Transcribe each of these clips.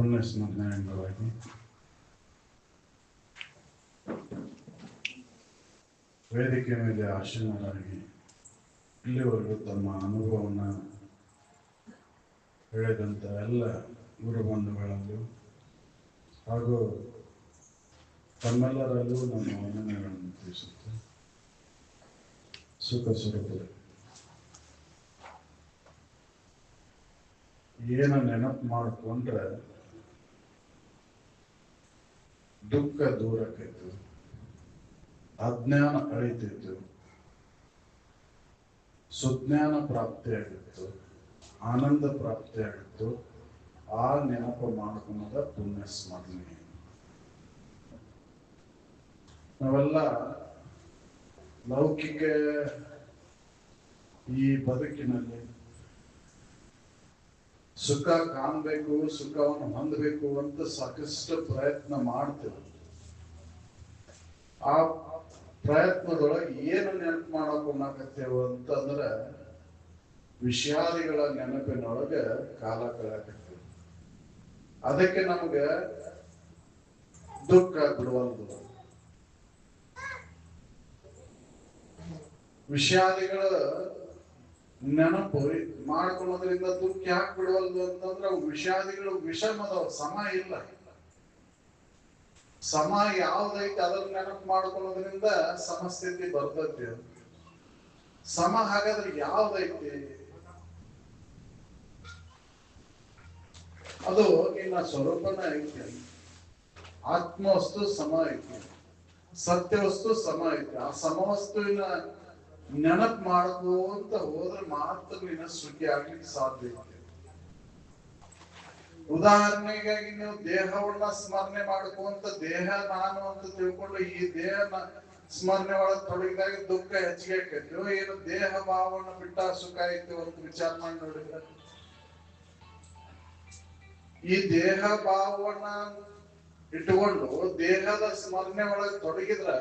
ಪುಣ್ಯ ಸ್ಮರಣೆ ಅಂಗವಾಗಿ ವೇದಿಕೆ ಮೇಲೆ ಆಸೀನರಾಗಿ ಇಲ್ಲಿವರೆಗೂ ತಮ್ಮ ಅನುಭವವನ್ನು ಹೇಳಿದಂಥ ಎಲ್ಲ ಗುರುಬಂಧುಗಳಲ್ಲೂ ಹಾಗೂ ತಮ್ಮೆಲ್ಲರಲ್ಲೂ ನಮ್ಮ ವಂದನೆಗಳನ್ನು ತಿಳಿಸುತ್ತೆ. ಸುಖ ಸ್ವರೂಪರು ಏನು ನೆನಪು ಮಾಡಿಕೊಂಡ್ರೆ ದುಃಖ ದೂರಕ್ಕಿತ್ತು, ಅಜ್ಞಾನ ಅಳಿತಿತ್ತು, ಸುಜ್ಞಾನ ಪ್ರಾಪ್ತಿಯಾಗಿತ್ತು, ಆನಂದ ಪ್ರಾಪ್ತಿಯಾಗಿತ್ತು. ಆ ನೆನಪು ಮಾಡ್ಕೊಂಡ ಪುಣ್ಯ ಸ್ಮರಣೆ. ನಾವೆಲ್ಲ ಲೌಕಿಕ ಈ ಬದುಕಿನಲ್ಲಿ ಸುಖ ಕಾಣಬೇಕು, ಸುಖವನ್ನು ಹೊಂದಬೇಕು ಅಂತ ಸಾಕಷ್ಟು ಪ್ರಯತ್ನ ಮಾಡ್ತೇವೆ. ಆ ಪ್ರಯತ್ನದೊಳಗೆ ಏನು ನೆನಪು ಮಾಡಕೊಂಡಾಕತ್ತೇವ ಅಂತಂದ್ರೆ ವಿಷಯಾದಿಗಳ ನೆನಪಿನೊಳಗೆ ಕಾಲ ಕಳೆಯಕತ್ತೇವೆ. ಅದಕ್ಕೆ ನಮ್ಗೆ ದುಃಖ ಬಿಡುವಲ್ದು. ವಿಷಯಾದಿಗಳ ನೆನಪು ಮಾಡ್ಕೊಳ್ಳೋದ್ರಿಂದ ದುಃಖ ಯಾಕೆ ಬಿಡುವಲ್ದು ಅಂತಂದ್ರೆ ವಿಷಯಾದಿಗಳು ವಿಷಮದ ಸಮ ಇಲ್ಲ. ಸಮ ಯಾವ್ದೈತೆ ಅದನ್ನ ನೆನಪು ಮಾಡ್ಕೊಳ್ಳೋದ್ರಿಂದ ಸಮಸ್ಥಿತಿ ಬರ್ತೈತಿ. ಸಮ ಹಾಗಾದ್ರೆ ಯಾವ್ದೈತಿ? ಅದು ನಿನ್ನ ಸ್ವರೂಪನ ಐತಿ. ಆತ್ಮವಸ್ತು ಸಮ ಐತಿ, ಸತ್ಯವಸ್ತು ಸಮ ಐತಿ. ಆ ಸಮವಸ್ತುವಿನ ನೆನಪು ಮಾಡ್ಕೋಂತ ಹೋದ್ರೆ ಮಾತ್ರ ನಿನ್ನ ಸುಖಿ ಆಗ್ಲಿಕ್ಕೆ ಸಾಧ್ಯ ಇದೆ. ಉದಾಹರಣೆಗಾಗಿ ನೀವು ದೇಹವನ್ನ ಸ್ಮರಣೆ ಮಾಡ್ಕೊಂತ ದೇಹ ನಾನು ಅಂತ ತಿಳ್ಕೊಂಡು ಈ ದೇಹನ ಸ್ಮರಣೆ ಒಳಗೆ ತೊಡಗಿದಾಗ ದುಃಖ ಹೆಚ್ಚಿಗೆ ಆಕೈತಿ. ಏನು ದೇಹ ಭಾವವನ್ನು ಬಿಟ್ಟ ಸುಖ ಐತಿ ಅಂತ ವಿಚಾರ ಮಾಡಿ ನೋಡಿದ್ರೆ ಈ ದೇಹ ಭಾವವನ್ನ ಇಟ್ಟುಕೊಂಡು ದೇಹದ ಸ್ಮರಣೆ ಒಳಗೆ ತೊಡಗಿದ್ರೆ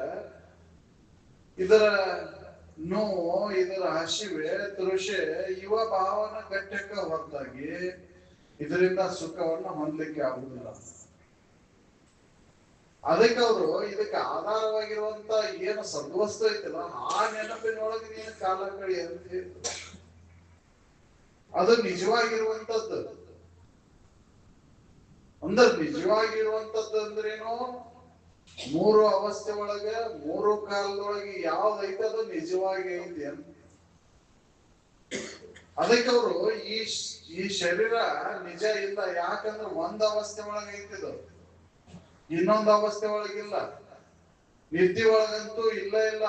ಇದರ ನೋವು, ಇದರ ಹಸಿವೆ, ತೃಷೆ ಇವ ಭಾವನ ಗಟ್ಟಕ್ಕ ಹೊರತಾಗಿ ಇದರಿಂದ ಸುಖವನ್ನು ಹೊಂದಲಿಕ್ಕೆ ಆಗುದಿಲ್ಲ. ಅದಕ್ಕೆ ಅವರು ಇದಕ್ಕೆ ಆಧಾರವಾಗಿರುವಂತ ಏನು ಸದ್ವಸ್ತು ಐತಿಲ್ಲ ಆ ನೆನಪಿನೊಳಗೆ ನೀನು ಕಾಲ ಕಳಿ ಅಂತ ಹೇಳ್ತಾರೆ. ಅದು ನಿಜವಾಗಿರುವಂತದ್ದು. ಅಂದ್ರೆ ನಿಜವಾಗಿರುವಂತದ್ದು ಅಂದ್ರೇನು? ಮೂರು ಅವಸ್ಥೆ ಒಳಗೆ ಮೂರು ಕಾಲದೊಳಗೆ ಯಾವ್ದೈತೆ ಅದು ನಿಜವಾಗಿ ಐತಿ ಅಂತ. ಅದಕ್ಕೆ ಅವರು ಈ ಶರೀರ ನಿಜ ಇಲ್ಲ. ಯಾಕಂದ್ರೆ ಒಂದ್ ಅವಸ್ಥೆ ಒಳಗೆ ಐತಿದು, ಇನ್ನೊಂದು ಅವಸ್ಥೆ ಒಳಗಿಲ್ಲ. ನಿದ್ದೆ ಒಳಗಂತೂ ಇಲ್ಲ ಇಲ್ಲ,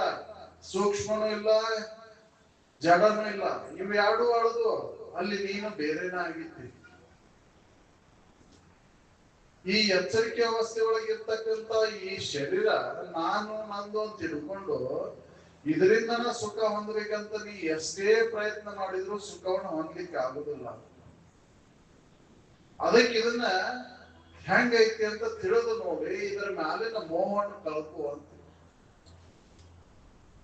ಸೂಕ್ಷ್ಮನೂ ಇಲ್ಲ, ಜಡನೂ ಇಲ್ಲ. ಇವು ಎರಡು ಅಳದು ಅಲ್ಲಿ ನೀನು ಬೇರೆನ ಆಗಿದ್ದಿ. ಈ ಎಚ್ಚರಿಕೆ ಅವಸ್ಥೆ ಒಳಗೆ ಇರ್ತಕ್ಕಂತ ಈ ಶರೀರ ನಾನು ನಂದು ಅಂತ ತಿಳ್ಕೊಂಡು ಇದರಿಂದನ ಸುಖ ಹೊಂದಬೇಕಂತ ನೀ ಎಷ್ಟೇ ಪ್ರಯತ್ನ ಮಾಡಿದ್ರು ಸುಖವನ್ನು ಹೊಂದಲಿಕ್ಕೆ ಆಗುದಿಲ್ಲ. ಅದಕ್ಕೆ ಇದನ್ನ ಹೆಂಗೈತಿ ಅಂತ ತಿಳಿದು ನೋಡಿ ಇದರ ಮೇಲಿನ ಮೋಹವನ್ನು ಕಳ್ಕುವಂತ.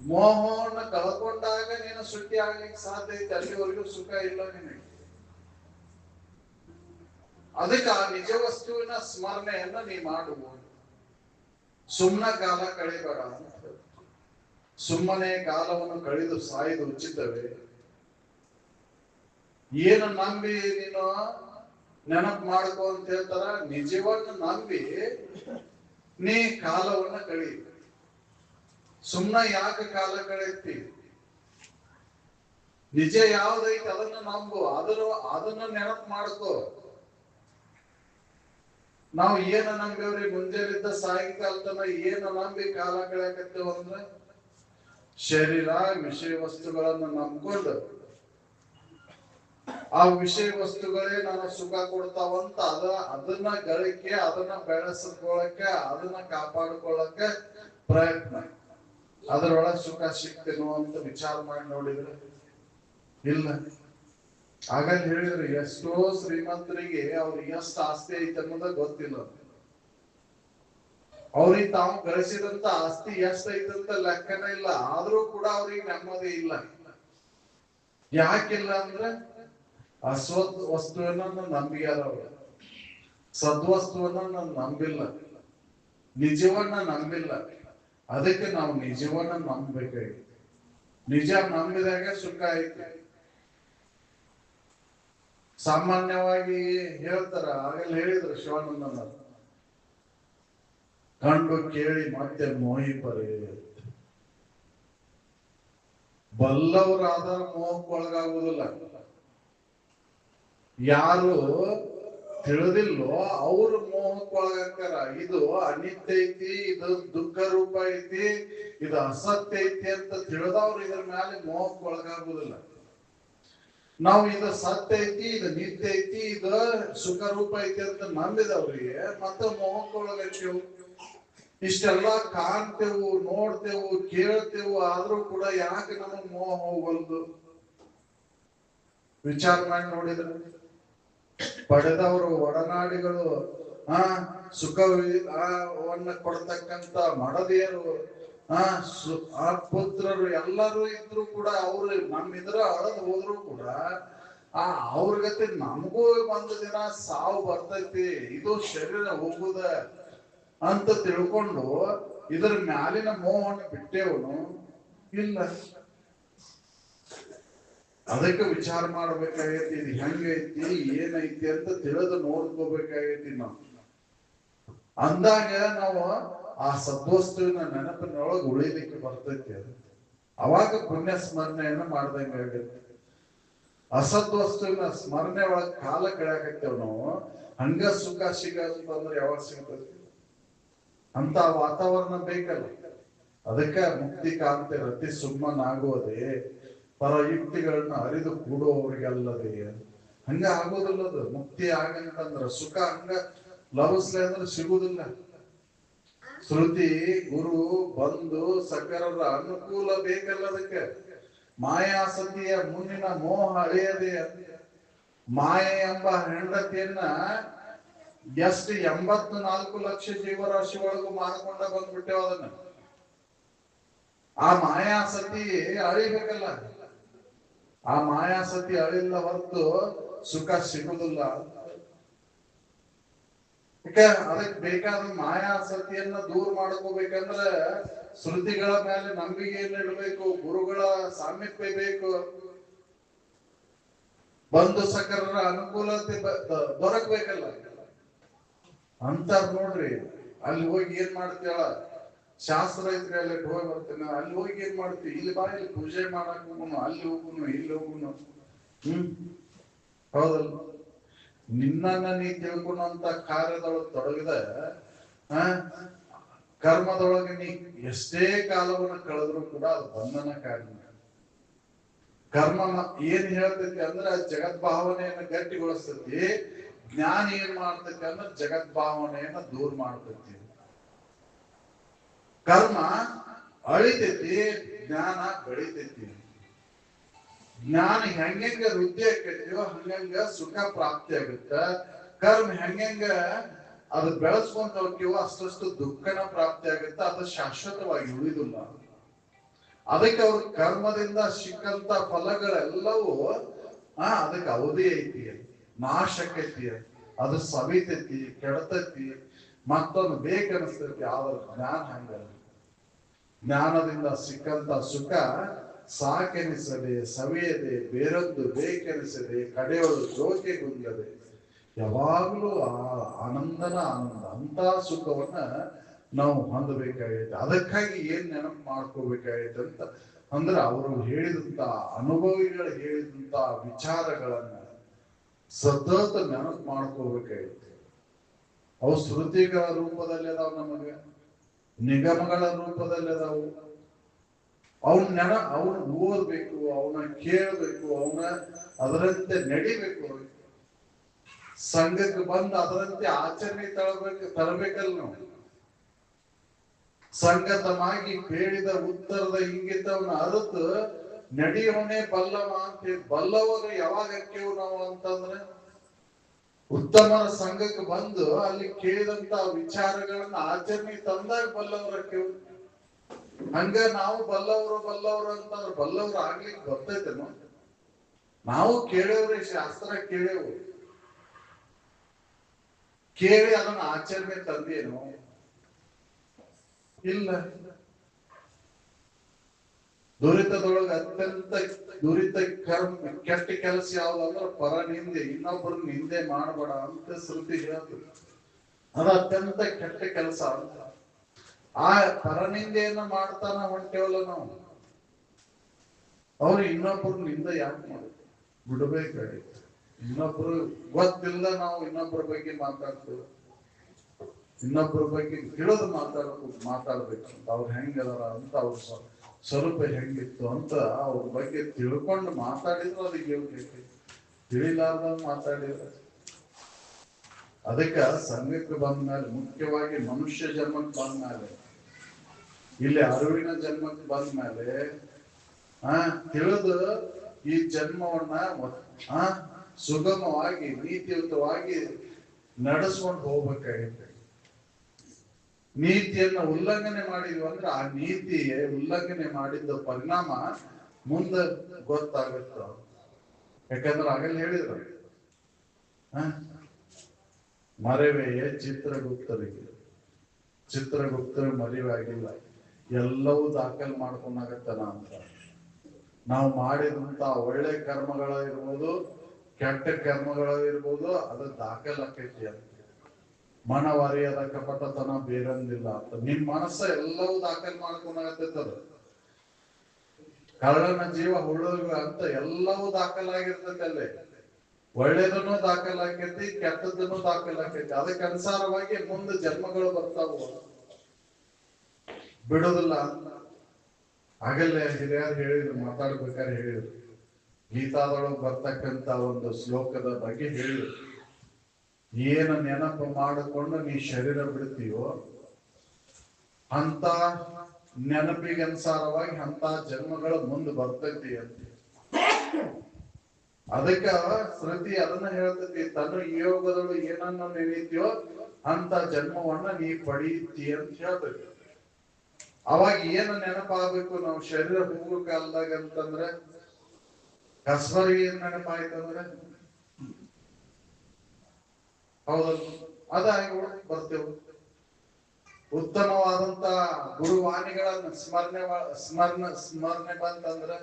ಮೋಹವನ್ನು ಕಳ್ಕೊಂಡಾಗ ನೀನು ಸುಖಿ ಆಗ್ಲಿಕ್ಕೆ ಸಾಧ್ಯ ಐತೆ. ಅಲ್ಲಿವರೆಗೂ ಸುಖ ಇಲ್ಲ ನಿನಗೆ. ಅದಕ್ಕೆ ಆ ನಿಜ ವಸ್ತುವಿನ ಸ್ಮರಣೆಯನ್ನ ನೀ ಮಾಡುವುದು. ಸುಮ್ಮನೆ ಕಾಲ ಕಳಿಬೇಡ ಅಂತ. ಸುಮ್ಮನೆ ಕಾಲವನ್ನು ಕಳೆದು ಸಾಯ್ದು ಉಚಿತವೇ? ಏನು ನಂಬಿ ನೀನು ನೆನಪು ಮಾಡ್ಕೋ ಅಂತ ಹೇಳ್ತಾರ. ನಿಜವನ್ನು ನಂಬಿ ನೀ ಕಾಲವನ್ನ ಕಳಿ. ಸುಮ್ಮನೆ ಯಾಕೆ ಕಾಲ ಕಳೆಯುತ್ತಿ? ನಿಜ ಯಾವ್ದೈತೆ ಅದನ್ನ ನಂಬು, ಅದನ್ನ ನೆನಪು ಮಾಡ್ಕೋ. ನಾವು ಏನ ನಂಬಿವ್ರಿ? ಮುಂಜಾನಿದ್ದ ಸಾಯಂಕಾಲ ತನ ಏನ ನಂಬಿ ಕಾಲ ಕಳೆಯಕತ್ತೇವ ಅಂದ್ರೆ ಶರೀರ ವಿಷಯ ವಸ್ತುಗಳನ್ನು ನಂಬ್ಕೊಂಡು ಆ ವಿಷಯ ವಸ್ತುಗಳೇ ನಾನು ಸುಖ ಕೊಡ್ತಾವಂತ ಅದನ್ನ ಗಳಿಕೆ, ಅದನ್ನ ಬೆಳೆಸ್ಕೊಳ್ಳಕ್ಕೆ, ಅದನ್ನ ಕಾಪಾಡ್ಕೊಳ್ಳಕ್ಕೆ ಪ್ರಯತ್ನ. ಅದರೊಳಗೆ ಸುಖ ಸಿಗ್ತೇನೋ ಅಂತ ವಿಚಾರ ಮಾಡಿ ನೋಡಿದ್ರೆ ಇಲ್ಲ. ಹಾಗಾಗಿ ಹೇಳಿದ್ರು ಎಷ್ಟೋ ಶ್ರೀಮಂತರಿಗೆ ಅವ್ರಿಗೆ ಎಷ್ಟು ಆಸ್ತಿ ಐತೆ ಅನ್ನೋದ ಗೊತ್ತಿಲ್ಲ. ಅವ್ರಿಗೆ ತಾವು ಗಳಿಸಿದಂತ ಆಸ್ತಿ ಎಷ್ಟೈತಂತ ಲೆಕ್ಕನೇ ಇಲ್ಲ. ಆದ್ರೂ ಕೂಡ ಅವ್ರಿಗೆ ನೆಮ್ಮದಿ ಇಲ್ಲ. ಯಾಕಿಲ್ಲ ಅಂದ್ರೆ ಅಸ್ವತ್ ವಸ್ತುವನ್ನ ನಂಬಿಯಾರ ಅವರು. ಸದ್ವಸ್ತುವನ್ನ ನಾನು ನಂಬಿಲ್ಲ, ನಿಜವನ್ನ ನಂಬಿಲ್ಲ. ಅದಕ್ಕೆ ನಾವು ನಿಜವನ್ನ ನಂಬಬೇಕಾಗಿತ್ತು. ನಿಜ ನಂಬಿದಾಗ ಸುಖ ಐತಿ. ಸಾಮಾನ್ಯವಾಗಿ ಹೇಳ್ತಾರ, ಆಗಲ್ಲ ಹೇಳಿದ್ರು ಶಿವಾನಂದನ, ಕಂಡು ಕೇಳಿ ಮತ್ತೆ ಮೋಹಿ ಪರಿ. ಬಲ್ಲವರಾದ ಮೋಹಕ್ಕೆ ಒಳಗಾಗುವುದಿಲ್ಲ. ಯಾರು ತಿಳಿದಿಲ್ಲೋ ಅವ್ರು ಮೋಹಕ್ಕೆ ಒಳಗಾಗ್ತಾರ. ಇದು ಅನಿತ್ಯ ಐತಿ, ಇದು ದುಃಖ ರೂಪ ಐತಿ, ಇದು ಅಸತ್ಯ ಐತಿ ಅಂತ ತಿಳಿದವ್ರು ಇದ್ರ ಮೇಲೆ ಮೋಹಕ್ಕೆ ಒಳಗಾಗುವುದಿಲ್ಲ. ನಾವು ಇದು ಸತ್ಯ ಐತಿ, ಇದು ನಿತ್ಯ ಐತಿ, ಇದು ಸುಖ ರೂಪ ಐತಿ ಅಂತ ನಂಬಿದವ್ರಿಗೆ ಮತ್ತೆ ಮೋಹಕ್ಕೆ ಒಳಗಾಗ್ತೇವು. ಇಷ್ಟೆಲ್ಲ ಕಾಣ್ತೇವು, ನೋಡ್ತೇವು, ಕೇಳ್ತೇವು, ಆದ್ರೂ ಕೂಡ ಯಾಕೆ ನಮಗ್ ಮೋಹ ಹೋಗಲ್ದು? ವಿಚಾರ ಮಾಡಿ ನೋಡಿದ್ರೆ ಪಡೆದವರು ಒಡನಾಡಿಗಳು, ಸುಖವನ್ನ ಕೊಡ್ತಕ್ಕಂತ ಮಡದಿಯರು, ಪುತ್ರರು ಎಲ್ಲರೂ ಇದ್ರು ಕೂಡ ಅವ್ರು ನಮ್ಮಿದ್ರ ಅಳದ್ ಹೋದ್ರು ಕೂಡ ಅವ್ರ ಗತಿ ನಮಗೂ ಒಂದು ದಿನ ಸಾವು ಬರ್ತೈತಿ, ಇದು ಶರೀರ ಹೋಗುದ ಅಂತ ತಿಳ್ಕೊಂಡು ಇದ್ರ ಮ್ಯಾಲಿನ ಮೋಹವನ್ನು ಬಿಟ್ಟೇವನು ಇಲ್ಲ. ಅದಕ್ಕೆ ವಿಚಾರ ಮಾಡ್ಬೇಕಾಗೈತಿ, ಇದು ಹೆಂಗೈತಿ ಏನೈತಿ ಅಂತ ತಿಳಿದು ನೋಡ್ಕೋಬೇಕಾಗೈತಿ. ನಾವು ಅಂದಾಗ ನಾವು ಆ ಸದ್ವಸ್ತುವಿನ ನೆನಪಿನೊಳಗೆ ಉಳಿಲಿಕ್ಕೆ ಬರ್ತೈತಿ. ಅದು ಅವಾಗ ಪುಣ್ಯ ಸ್ಮರಣೆಯನ್ನ ಮಾಡ್ದಂಗ ಆಗತ್ತೆ. ಅಸದ್ವಸ್ತುವಿನ ಸ್ಮರಣೆ ಒಳಗೆ ಕಾಲ ಕಳೆಯಾಕತ್ತೇವ್ ನಾವು. ಹಂಗ ಸುಖ ಸಿಗಂತಂದ್ರೆ ಯಾವಾಗ ಸಿಗ್ತೈತಿ? ಅಂತ ವಾತಾವರಣ ಬೇಕಲ್ಲ. ಅದಕ್ಕೆ ಮುಕ್ತಿ ಕಾಂತಿ ರತಿ ಸುಮ್ಮನಾಗುವುದೇ ಪರಯುಕ್ತಿಗಳನ್ನ ಅರಿದು ಕೂಡುವವರಿಗಲ್ಲದೆ. ಹಂಗ ಆಗೋದಿಲ್ಲದು. ಮುಕ್ತಿ ಆಗಂತಂದ್ರ ಸುಖ ಹಂಗ ಲಭಿಸ್ಲಿ ಅಂದ್ರೆ ಸಿಗುದಿಲ್ಲ. ಶ್ರುತಿ ಗುರು ಬಂಧು ಸಕರರ ಅನುಕೂಲ ಬೇಕಲ್ಲ. ಅದಕ್ಕೆ ಮಾಯಾಸತಿಯ ಮುನ್ನಿನ ಮೋಹ ಅಳೆಯದೆ. ಮಾಯೆ ಎಂಬ ಹೆಂಡತಿಯನ್ನ ಎಷ್ಟು 84 ಲಕ್ಷ ಜೀವರಾಶಿ ಒಳಗೂ ಮಾರ್ಕೊಂಡ ಬಂದ್ಬಿಟ್ಟೆವು. ಅದನ್ನ ಆ ಮಾಯಾಸತಿ ಅಳಿಬೇಕಲ್ಲ. ಆ ಮಾಯಾಸತಿ ಅಳಿಲ್ಲ ಹೊರತು ಸುಖ ಸಿಗುದಿಲ್ಲ. ಅದಕ್ಕೆ ಬೇಕಾದ ಮಾಯಾಸತಿಯನ್ನ ದೂರ ಮಾಡ್ಕೋಬೇಕಂದ್ರ ಶ್ರುತಿಗಳ ಮೇಲೆ ನಂಬಿಕೆಯನ್ನು ಇಡಬೇಕು, ಗುರುಗಳ ಸಾಮೀಪ್ಯ ಬೇಕು, ಬಂಧು ಸಕರರ ಅನುಕೂಲತೆ ದೊರಕಬೇಕಲ್ಲ. ಅಂತಾರ ನೋಡ್ರಿ. ಅಲ್ಲಿ ಹೋಗಿ ಏನ್ ಮಾಡ್ತೀವ? ಶಾಸ್ತ್ರ ಐತ್ರಿ, ಅಲ್ಲಿ ಹೋಗಿ ಬರ್ತೇನೆ. ಅಲ್ಲಿ ಹೋಗಿ ಏನ್ ಮಾಡ್ತೀವಿ? ಇಲ್ಲಿ ಬಾ, ಇಲ್ಲಿ ಪೂಜೆ ಮಾಡಕ್ ಹೋಗುನು, ಅಲ್ಲಿ ಹೋಗುನು, ಇಲ್ಲಿ ಹೋಗುನು. ಹೌದಲ್ಲ? ನಿನ್ನನ್ನ ನೀ ತಿಳ್ಕೊಂಡಂತ ಕಾರ್ಯದೊಳಗೆ ತೊಡಗಿದ ಕರ್ಮದೊಳಗೆ ನೀ ಎಷ್ಟೇ ಕಾಲವನ್ನು ಕಳೆದ್ರು ಕೂಡ ಅದು ಬಂಧನ ಕಾರಣ. ಕರ್ಮ ಏನ್ ಹೇಳ್ತೈತಿ ಅಂದ್ರೆ ಜಗದ್ಭಾವನೆಯನ್ನ ಗಟ್ಟಿಗೊಳಿಸ್ತೈತಿ. ಜ್ಞಾನ ಏನ್ ಮಾಡ್ತೈತಿ ಅಂದ್ರೆ ಜಗದ್ಭಾವನೆಯನ್ನ ದೂರ ಮಾಡ್ತೈತಿ. ಕರ್ಮ ಅಳಿತೈತಿ, ಜ್ಞಾನ ಬೆಳಿತೈತಿ. ಜ್ಞಾನ ಹೆಂಗ ವೃದ್ಧಿ ಆಕೈತಿಯೋ ಹಂಗಂಗ ಸುಖ ಪ್ರಾಪ್ತಿ ಆಗುತ್ತ. ಕರ್ಮ ಹೆಂಗ ಅದು ಬೆಳೆಸ್ಕೊಂತ ಹೋಗ್ತೀವೋ ಅಷ್ಟಷ್ಟು ದುಃಖನ ಪ್ರಾಪ್ತಿ ಆಗುತ್ತೆ. ಅದು ಶಾಶ್ವತವಾಗಿ ಉಳಿದಿಲ್ಲ. ಅದಕ್ಕೆ ಅವ್ರ ಕರ್ಮದಿಂದ ಸಿಕ್ಕಂತ ಫಲಗಳೆಲ್ಲವೂ ಅದಕ್ಕೆ ಅವಧಿ ಐತಿ, ನಾಶಕ್ಕೈತಿ, ಅದು ಸವಿತೈತಿ, ಕೆಡತೈತಿ, ಮತ್ತೊಂದು ಬೇಕನ್ನಿಸ್ತೈತಿ. ಆದ್ರೆ ಜ್ಞಾನ ಹಂಗಲ್ಲ. ಜ್ಞಾನದಿಂದ ಸಿಕ್ಕಂತ ಸುಖ ಸಾಕೆನಿಸದೆ, ಸವಿಯದೆ, ಬೇರೊಂದು ಬೇಕೆನಿಸದೆ, ಕಡೆಯೊಳು ಜೋಕೆಗುಂದದೆ, ಯಾವಾಗಲೂ ಆ ಆನಂದನ ಆನಂದ. ಅಂತ ಸುಖವನ್ನ ನಾವು ಹೊಂದಬೇಕಾಗೈತೆ. ಅದಕ್ಕಾಗಿ ಏನ್ ನೆನಪು ಮಾಡ್ಕೋಬೇಕಾಗೈತೆ ಅಂತ ಅಂದ್ರೆ ಅವರು ಹೇಳಿದಂತ ಅನುಭವಿಗಳು ಹೇಳಿದಂತ ವಿಚಾರಗಳನ್ನ ಸತತ ನೆನಪು ಮಾಡ್ಕೋಬೇಕಾಗೈತೆ. ಅವು ಶ್ರುತಿಗಳ ರೂಪದಲ್ಲಿ ಅದಾವ, ನಮಗೆ ನಿಗಮಗಳ ರೂಪದಲ್ಲಿ ಅದಾವು. ಅವನ್ನ ಓದ್ಬೇಕು, ಅವನ್ನ ಕೇಳಬೇಕು, ಅವನ್ನ ಅದರಂತೆ ನಡಿಬೇಕು. ಸಂಘಕ್ಕೆ ಬಂದು ಅದರಂತೆ ಆಚರಣೆ ತರಬೇಕಲ್ಲ ನಾವು. ಸಂಗತಮಾಗಿ ಬೇಡಿದ ಉತ್ತರದ ಇಂಗಿತವನ್ನ ಅರಿತು ನಡೆಯವನೇ ಬಲ್ಲವ ಅಂತ. ಬಲ್ಲವರು ಯಾವಾಗ ಅಕ್ಕೇವು ನಾವು ಅಂತಂದ್ರೆ ಉತ್ತಮರ ಸಂಘಕ್ಕೆ ಬಂದು ಅಲ್ಲಿ ಕೇಳಿದಂತ ವಿಚಾರಗಳನ್ನ ಆಚರಣೆ ತಂದಾಗ ಬಲ್ಲವರ ಅಕ್ಕೇವು. ಹಂಗ ನಾವು ಬಲ್ಲವರು ಅಂತಂದ್ರೆ ಬಲ್ಲವರು ಆಗ್ಲಿಕ್ಕೆ ಬರ್ತೈತೇನು? ನಾವು ಕೇಳೇವ್ರಿ, ಶಾಸ್ತ್ರ ಕೇಳೇವು. ಕೇಳಿ ಅದನ್ನ ಆಚರಣೆ ತಂದೇನು? ಇಲ್ಲ. ದುರಿತದೊಳಗೆ ಅತ್ಯಂತ ದುರಿತ ಕರ್ಮ ಕೆಟ್ಟ ಕೆಲಸ ಯಾವ್ದಂದ್ರ ಪರ ನಿಂದೆ, ಇನ್ನೊಬ್ಬರು ನಿಂದೆ ಮಾಡಬೇಡ ಅಂತ ಶ್ರುತಿ ಹೇಳ್ತದೆ. ಅದು ಅತ್ಯಂತ ಕೆಟ್ಟ ಕೆಲಸ ಅಂತ. ಆ ಪರನಿಂದೆಯನ್ನ ಮಾಡ್ತಾನ ಹೊಂಟೇವಲ್ಲ ನಾವು. ಅವ್ರು ಇನ್ನೊಬ್ಬರು ನಿಂದ ಯಾಕೆ ಮಾಡುದು? ಬಿಡಬೇಕಾಗಿತ್ತು. ಇನ್ನೊಬ್ರು ಗೊತ್ತಿಲ್ಲ, ನಾವು ಇನ್ನೊಬ್ಬರ ಬಗ್ಗೆ ಮಾತಾಡ್ತೇವೆ. ಇನ್ನೊಬ್ಬರ ಬಗ್ಗೆ ತಿಳಿದು ಮಾತಾಡ್ಬೇಕು ಅಂತ. ಅವ್ರು ಹೆಂಗದಾರ ಅಂತ, ಅವ್ರ ಸ್ವರೂಪ ಹೆಂಗಿತ್ತು ಅಂತ ಅವ್ರ ಬಗ್ಗೆ ತಿಳ್ಕೊಂಡು ಮಾತಾಡಿದ್ರು ಅದಕ್ಕೆ ಯೋಗ್ಯ. ತಿಳಿಲಾರ್ದ ಮಾತಾಡಿದ್ರು. ಅದಕ್ಕೆ ಸಂಘಕ್ಕೆ ಬಂದ್ಮೇಲೆ, ಮುಖ್ಯವಾಗಿ ಮನುಷ್ಯ ಜನ್ಮಕ್ಕೆ ಬಂದ್ಮೇಲೆ, ಇಲ್ಲಿ ಅರಿವಿನ ಜನ್ಮಕ್ಕೆ ಬಂದ್ಮೇಲೆ ತಿಳಿದು ಈ ಜನ್ಮವನ್ನ ಸುಗಮವಾಗಿ ನೀತಿಯುತವಾಗಿ ನಡೆಸ್ಕೊಂಡು ಹೋಗ್ಬೇಕಾಗಿದೆ. ನೀತಿಯನ್ನ ಉಲ್ಲಂಘನೆ ಮಾಡಿದ್ವಿ ಅಂದ್ರೆ ಆ ನೀತಿಯೇ ಉಲ್ಲಂಘನೆ ಮಾಡಿದ್ದ ಪರಿಣಾಮ ಮುಂದೆ ಗೊತ್ತಾಗುತ್ತ. ಯಾಕಂದ್ರೆ ಆಗಲ್ಲಿ ಹೇಳಿದ್ರು ಮರೆವೆಯೇ ಚಿತ್ರಗುಪ್ತರ ಮರೆವಾಗಿಲ್ಲ, ಎಲ್ಲವೂ ದಾಖಲು ಮಾಡ್ಕೊಂಡಾಗತ್ತನ ಅಂತ. ನಾವು ಮಾಡಿದಂತ ಒಳ್ಳೆ ಕರ್ಮಗಳಿರ್ಬೋದು, ಕೆಟ್ಟ ಕರ್ಮಗಳಿರ್ಬೋದು, ಅದು ದಾಖಲಾಕೈತಿ ಅಂತ. ಮನವರಿಯದ ಕಪಟತನ ಬೇರಂದಿಲ್ಲ ಅಂತ. ನಿಮ್ ಮನಸ್ಸ ಎಲ್ಲವೂ ದಾಖಲು ಮಾಡ್ಕೊಂಡಾಗತ್ತದ. ಕಳ್ಳನ ಜೀವ ಹುಳುಗ ಅಂತ ಎಲ್ಲವೂ ದಾಖಲಾಗಿರ್ತೈತಿ ಅಲ್ಲೇ. ಒಳ್ಳೇದನ್ನು ದಾಖಲಾಕೈತಿ, ಕೆಟ್ಟದನ್ನು ದಾಖಲಾಕೈತಿ. ಅದಕ್ಕೆ ಅನುಸಾರವಾಗಿ ಮುಂದೆ ಜನ್ಮಗಳು ಬರ್ತಾವ, ಬಿಡೋದಿಲ್ಲ ಅಂತ. ಆಗಲ್ಲೇ ಹಿರಿಯರು ಹೇಳಿದ್ರು, ಮಾತಾಡ್ಬೇಕಾದ್ರೆ ಹೇಳಿದ್ರು, ಗೀತಾದೊಳಗೆ ಬರ್ತಕ್ಕಂತ ಒಂದು ಶ್ಲೋಕದ ಬಗ್ಗೆ ಹೇಳಿದ್ರು. ಏನು ನೆನಪು ಮಾಡಿಕೊಂಡು ನೀ ಶರೀರ ಬಿಡ್ತೀವೋ ಅಂತ ನೆನಪಿಗೆ ಅನುಸಾರವಾಗಿ ಅಂತ ಜನ್ಮಗಳು ಮುಂದೆ ಬರ್ತೈತಿ ಅಂತ. ಅದಕ್ಕ ಶ್ರುತಿ ಅದನ್ನ ಹೇಳ್ತೈತಿ, ತನ್ನ ಯೋಗದಳು ಏನನ್ನ ನೆನೀತೀಯೋ ಅಂತ ಜನ್ಮವನ್ನ ನೀ ಪಡೀತಿ ಅಂತ ಹೇಳ್ತೈತಿ. ಅವಾಗ ಏನು ನೆನಪಾಗಬೇಕು? ನಾವು ಶರೀರ ಹೋಗೋ ಕಾಲದಾಗ ಅಂತಂದ್ರೆ ಕಸ್ಬರಿಗೆ ಏನ್ ನೆನಪಾಯ್ತಂದ್ರೆ ಹೌದಲ್ಲ, ಅದಾಗಿ ಬರ್ತೇವೆ. ಉತ್ತಮವಾದಂತ ಗುರುವಾಣಿಗಳನ್ನ ಸ್ಮರಣೆ ಬಂತಂದ್ರೆ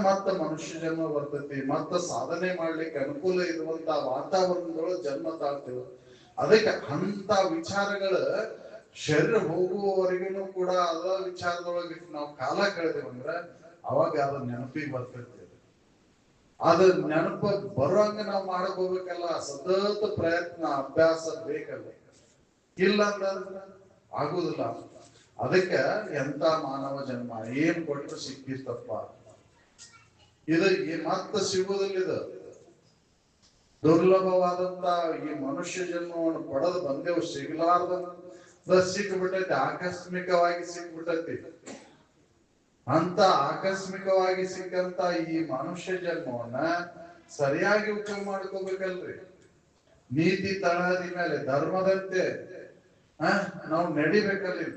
ಮತ್ತ ಮನುಷ್ಯ ಜನ್ಮ ಬರ್ತೈತಿ. ಮತ್ತ ಸಾಧನೆ ಮಾಡ್ಲಿಕ್ಕೆ ಅನುಕೂಲ ಇರುವಂತ ವಾತಾವರಣದೊಳಗೆ ಜನ್ಮ ತಾಳ್ತೇವೆ. ಅದಕ್ಕೆ ಅಂತ ವಿಚಾರಗಳ ಶರೀರ ಹೋಗುವವರೆಗೂ ಕೂಡ ಅದ ವಿಚಾರದೊಳಗೆ ನಾವು ಕಾಲ ಕಳೆದೇವಂದ್ರೆ ಅವಾಗ ಅದ ನೆನಪಿಗೆ ಬರ್ತೈತಿ. ಅದ ನೆನಪ ಬರುವಂಗ ನಾವು ಮಾಡಕ್ ಹೋಗ್ಬೇಕಲ್ಲ. ಸತತ ಪ್ರಯತ್ನ, ಅಭ್ಯಾಸ ಬೇಕಲ್ಲ. ಇಲ್ಲ ಅಂತಂದ್ರೆ ಆಗುದಿಲ್ಲ. ಅದಕ್ಕೆ ಎಂತ ಮಾನವ ಜನ್ಮ ಏನ್ ಕೊಟ್ಟರು ಸಿಕ್ಕಿರ್ತಪ್ಪ, ಇದು ಮತ್ತೆ ಸಿಗುವುದಿಲ್ಲ. ಇದು ದುರ್ಲಭವಾದಂತ ಈ ಮನುಷ್ಯ ಜನ್ಮವನ್ನು ಪಡೆದು ಬಂದೆವು, ಸಿಗ್ಲಾರ್ದ ಸಿಕ್ಬಿಟ್ಟೈತಿ, ಆಕಸ್ಮಿಕವಾಗಿ ಸಿಕ್ಬಿಟ್ಟೈತಿ. ಅಂತ ಆಕಸ್ಮಿಕವಾಗಿ ಸಿಕ್ಕಂತ ಈ ಮನುಷ್ಯ ಜನ್ಮವನ್ನ ಸರಿಯಾಗಿ ಉಪಯೋಗ ಮಾಡ್ಕೋಬೇಕಲ್ರಿ. ನೀತಿ ತಳಹದಿ ಮೇಲೆ ಧರ್ಮದಂತೆ ನಾವು ನಡಿಬೇಕಲ್ಲಿ.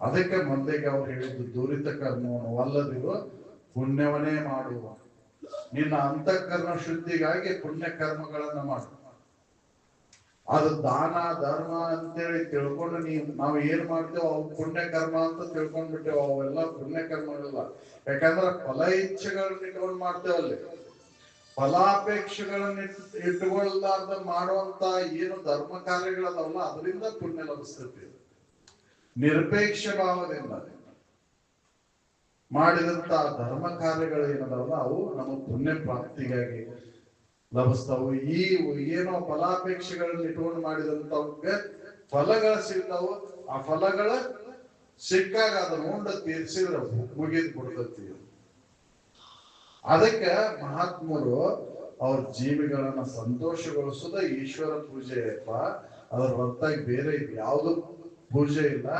ಅದಕ್ಕೆ ಮೊದಲಿಗೆ ಅವ್ರು ಹೇಳಿದ್ದು, ದುರಿತ ಕರ್ಮವನ್ನು ಒಲ್ಲದಿರು ಪುಣ್ಯವನ್ನೇ ಮಾಡುವ. ನಿನ್ನ ಅಂತಃಕರಣ ಶುದ್ಧಿಗಾಗಿ ಪುಣ್ಯ ಕರ್ಮಗಳನ್ನ ಮಾಡು. ಅದು ದಾನ ಧರ್ಮ ಅಂತೇಳಿ ತಿಳ್ಕೊಂಡು ನಾವು ಏನ್ ಮಾಡ್ತೇವೆ ಅವು ಪುಣ್ಯ ಕರ್ಮ ಅಂತ ತಿಳ್ಕೊಂಡ್ಬಿಟ್ಟೇವ. ಅವೆಲ್ಲ ಪುಣ್ಯ ಕರ್ಮಗಳಲ್ಲ. ಯಾಕಂದ್ರೆ ಫಲ ಇಚ್ಛೆಗಳನ್ನ ಇಟ್ಕೊಂಡು ಮಾಡ್ತೇವಲ್ಲಿ. ಫಲಾಪೇಕ್ಷೆಗಳನ್ನ ಇಟ್ಟುಕೊಳ್ಳಾರ್ದ ಮಾಡುವಂತ ಏನು ಧರ್ಮ ಕಾರ್ಯಗಳದವಲ್ಲ, ಅದರಿಂದ ಪುಣ್ಯ ಲಭಿಸ್ತೈತಿ. ನಿರಪೇಕ್ಷ ಭಾವದಿಂದ ಮಾಡಿದಂತ ಧರ್ಮ ಕಾರ್ಯಗಳು ಏನದವಲ್ಲ ಅವು ನಮ್ಮ ಪುಣ್ಯ ಪ್ರಾಪ್ತಿಗಾಗಿ ಲಭಿಸ್ತಾವು. ಈ ಏನೋ ಫಲಾಪೇಕ್ಷೆಗಳನ್ನ ಇಟ್ಕೊಂಡು ಮಾಡಿದಂತವ್ಗೆ ಫಲಗಳು ಸಿಗ್ತಾವು. ಆ ಫಲಗಳ ಸಿಕ್ಕಾಗ ಅದನ್ನ ಉಂಡ ತೀರ್ಸಿದ್ರೆ ಮುಗಿದ್ ಕೊಡ್ತೈತಿ. ಅದಕ್ಕೆ ಮಹಾತ್ಮರು ಅವ್ರ ಜೀವಿಗಳನ್ನ ಸಂತೋಷಗೊಳಿಸೋದ ಈಶ್ವರ ಪೂಜೆಯಪ್ಪ. ಅದ್ರ ಹೊರತಾಗಿ ಬೇರೆ ಯಾವ್ದು ಪೂಜೆ ಇಲ್ಲ.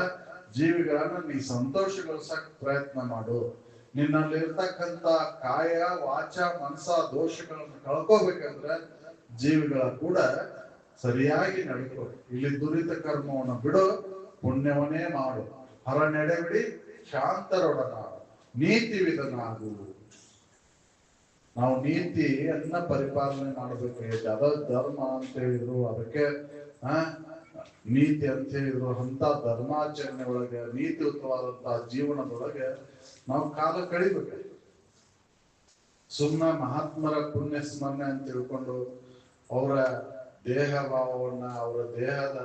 ಜೀವಿಗಳನ್ನ ನೀ ಸಂತೋಷಗೊಳಿಸಕ್ ಪ್ರಯತ್ನ ಮಾಡು. ನಿನ್ನಲ್ಲಿ ಇರ್ತಕ್ಕಂತ ಕಾಯ ವಾಚ ಮನಸ ದೋಷಗಳನ್ನು ಕಳ್ಕೋಬೇಕಂದ್ರೆ ಜೀವಿಗಳ ಕೂಡ ಸರಿಯಾಗಿ ನಡ್ಕೋ. ಇಲ್ಲಿ ದುರಿತ ಕರ್ಮವನ್ನು ಬಿಡು, ಪುಣ್ಯವನ್ನೇ ಮಾಡು. ಹೊರ ನಡೆಬಿಡಿ, ಶಾಂತರೊಡನಾಡು, ನೀತಿ ವಿಧನಾಗು. ನಾವು ನೀತಿಯನ್ನ ಪರಿಪಾಲನೆ ಮಾಡಬೇಕಾಗಿದೆ. ಅದ ಧರ್ಮ ಅಂತ ಹೇಳಿದ್ರು. ಅದಕ್ಕೆ ಆ ನೀತಿ ಅಂತ ಹೇಳಿದ್ರು ಅಂತ ಧರ್ಮಾಚರಣೆ ಒಳಗೆ ನೀತಿಯುತವಾದಂತಹ ಜೀವನದೊಳಗೆ ನಾವು ಕಾಲ ಕಳಿಬೇಕು. ಸುಮ್ಮನೆ ಮಹಾತ್ಮರ ಪುಣ್ಯ ಸ್ಮರಣೆ ಅಂತ ತಿಳ್ಕೊಂಡು ಅವರ ದೇಹ ಭಾವವನ್ನ ಅವರ ದೇಹದ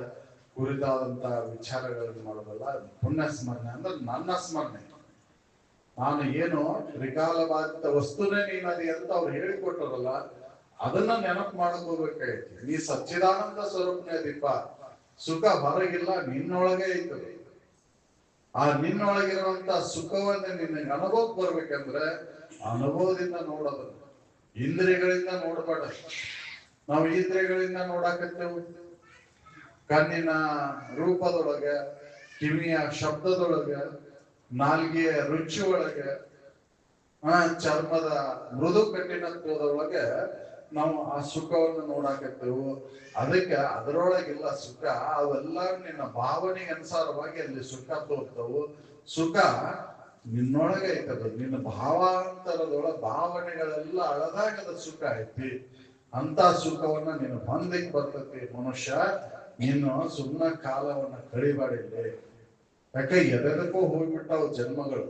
ಕುರಿತಾದಂತಹ ವಿಚಾರಗಳನ್ನು ಮಾಡೋದಲ್ಲ. ಪುಣ್ಯ ಸ್ಮರಣೆ ಅಂದ್ರೆ ನನ್ನ ಸ್ಮರಣೆ, ನಾನು ಏನು ತ್ರಿಕಾಲ ಬಾಧಿತ ವಸ್ತುನೇ ನೀನದಿ ಅಂತ ಅವ್ರು ಹೇಳಿಕೊಟ್ಟಾರಲ್ಲ, ಅದನ್ನ ನೆನಪು ಮಾಡ್ಕೋಬೇಕಾಯ್ತು. ನೀ ಸಚ್ಚಿದಾನಂದ ಸ್ವರೂಪನೇ ದೀಪ, ಸುಖ ಹೊರಗಿಲ್ಲ ನಿನ್ನೊಳಗೆ ಐತದೆ. ಆ ನಿನ್ನೊಳಗಿರುವಂತ ಸುಖವನ್ನ ನಿನ್ನ ಅನುಭವಕ್ಕೆ ಬರ್ಬೇಕಂದ್ರೆ ಅನುಭವದಿಂದ ನೋಡೋದು, ಇಂದ್ರಿಯಗಳಿಂದ ನೋಡ್ಬೇಡ. ನಾವು ಇಂದ್ರಿಯಗಳಿಂದ ನೋಡಾಕತ್ತೇವು, ಕಣ್ಣಿನ ರೂಪದೊಳಗೆ, ಕಿವಿಯ ಶಬ್ದದೊಳಗೆ, ನಾಲ್ಗೆಯ ರುಚಿ ಒಳಗೆ, ಚರ್ಮದ ಮೃದು ಕಠಿಣತ್ವದೊಳಗೆ ನಾವು ಆ ಸುಖವನ್ನು ನೋಡಾಕತ್ತೇವು. ಅದಕ್ಕೆ ಅದರೊಳಗಿಲ್ಲ ಸುಖ, ಅವೆಲ್ಲ ನಿನ್ನ ಭಾವನೆಗೆ ಅನುಸಾರವಾಗಿ ಅಲ್ಲಿ ಸುಖ ತೋರ್ತವು. ಸುಖ ನಿನ್ನೊಳಗೆ ಐತದ, ನಿನ್ನ ಭಾವಾಂತರದೊಳಗೆ ಭಾವನೆಗಳೆಲ್ಲ ಅಳದಾಗದ ಸುಖ ಐತಿ. ಅಂತ ಸುಖವನ್ನ ನೀನು ಹೊಂದಿಕ್ ಬರ್ತೈತಿ ಮನುಷ್ಯ. ನೀನು ಸುಮ್ಮನೆ ಕಾಲವನ್ನ ಕಳಿಬಾಡಿಲ್ಲ. ಯಾಕೆ ಎದಕ್ಕೂ ಹೋಗ್ಬಿಟ್ಟಾವ ಜನ್ಮಗಳು,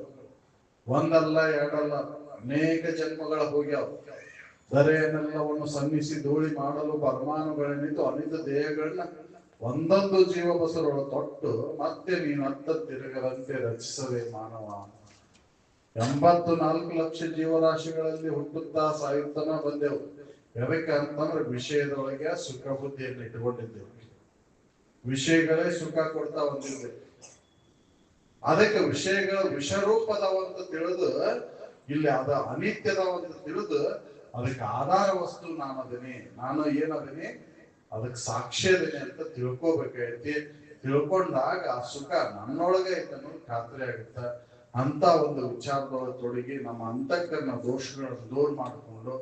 ಒಂದಲ್ಲ ಎರಡಲ್ಲ ಅನೇಕ ಜನ್ಮಗಳ ಹೋಗ್ಯಾವ. ಧರೆಯನ್ನೆಲ್ಲವನ್ನು ಸನ್ನಿಸಿ ಧೂಳಿ ಮಾಡಲು ಪರಮಾಣುಗಳನ್ನಿದ್ದು ಅನಿತ ದೇಹಗಳನ್ನ ಒಂದೊಂದು ಜೀವ ಬಸರೊಳ ತೊಟ್ಟು ಮತ್ತೆ ನೀನತ್ತ ತಿರುಗದಂತೆ ರಚಿಸದೆ ಮಾನವ. 84 ಲಕ್ಷ ಜೀವರಾಶಿಗಳಲ್ಲಿ ಹುಟ್ಟುತ್ತಾ ಸಾಯುತ್ತನ ಬಂದೆವು. ಎದಕ್ಕೆ ಅಂತಂದ್ರೆ ವಿಷಯದೊಳಗೆ ಸುಖ ಬುದ್ಧಿಯನ್ನು ಇಟ್ಕೊಂಡಿದ್ದೆವು. ವಿಷಯಗಳೇ ಸುಖ ಕೊಡ್ತಾ ಬಂದಿದ್ದೆ. ಅದಕ್ಕೆ ವಿಷಯಗಳ ವಿಷರೂಪದವಂತ ತಿಳಿದು, ಇಲ್ಲಿ ಅದ ಅನಿತ್ಯದವಂತ ತಿಳಿದು, ಅದಕ್ಕೆ ಆಧಾರ ವಸ್ತು ನಾನದೇನೆ, ನಾನು ಏನದೇನೆ ಅದಕ್ಕೆ ಸಾಕ್ಷಿ ಅದೇನೆ ಅಂತ ತಿಳ್ಕೊಬೇಕೈತಿ. ತಿಳ್ಕೊಂಡಾಗ ಆ ಸುಖ ನನ್ನೊಳಗೆ ಐತೆ ಅನ್ನೋದು ಖಾತ್ರಿ ಆಗುತ್ತ. ಅಂತ ಒಂದು ವಿಚಾರದೊಳಗೆ ತೊಡಗಿ ನಮ್ಮ ಅಂತಃಕರಣ ದೋಷಗಳನ್ನು ದೂರ ಮಾಡಿಕೊಂಡು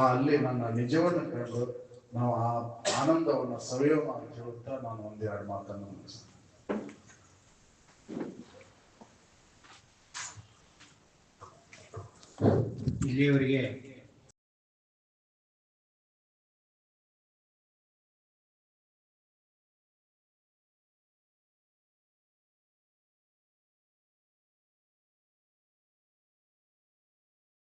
ಅಲ್ಲಿ ನನ್ನ ನಿಜವನ್ನು ಕಂಡು ನಾವು ಆ ಆನಂದವನ್ನ ಸವಿಯೋಣ ಅಂತ ಹೇಳುತ್ತಾ ನಾನು ಒಂದೆರಡು ಮಾತನ್ನು ಮುಗಿಸ್ತೇನೆ. ಇಲ್ಲಿಯವರೆಗೆ